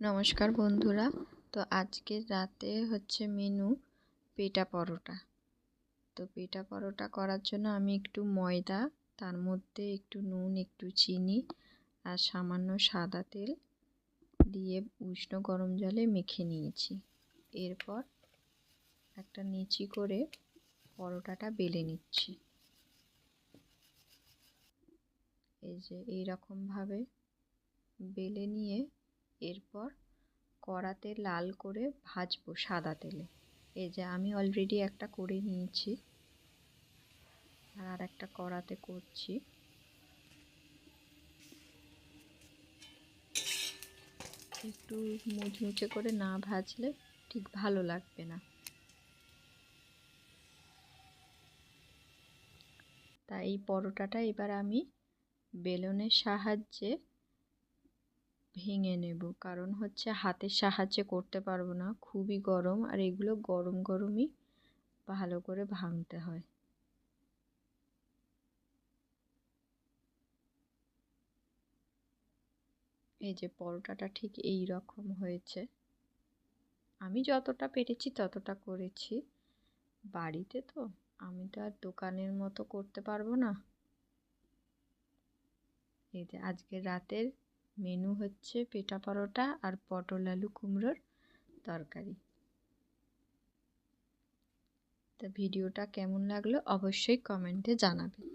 নমস্কার বন্ধুরা। তো আজকে রাতে হচ্ছে মেনু পেটা পরোটা। তো পেটা পরোটা করার জন্য আমি একটু ময়দা, তার মধ্যে একটু নুন, একটু চিনি আর সামান্য সাদা তেল দিয়ে উষ্ণ গরম জলে মেখে নিয়েছি। এরপর একটা নিচি করে পরোটাটা বেলে নিচ্ছি। এই যে এইরকমভাবে বেলে নিয়ে এরপর কড়াতে লাল করে ভাজবো সাদা তেলে। এই যে আমি অলরেডি একটা করে নিয়েছি, আর একটা কড়াতে করছি। একটু মুচমুচে করে না ভাজলে ঠিক ভালো লাগবে না। তাই এই পরোটাটা এবার আমি বেলনের সাহায্যে ভেঙে নেব, কারণ হচ্ছে হাতের সাহায্যে করতে পারবো না, খুবই গরম, আর এগুলো গরম গরমই ভালো করে ভাঙতে হয়। এই যে পরোটাটা ঠিক এই রকম হয়েছে। আমি যতটা পেরেছি ততটা করেছি। বাড়িতে তো আমি তো আর দোকানের মতো করতে পারবো না। এই যে আজকের রাতের মেনু হচ্ছে পেটা পরোটা আর পটল আলু কুমড়োর তরকারি। তা ভিডিওটা কেমন লাগলো অবশ্যই কমেন্টে জানাবেন।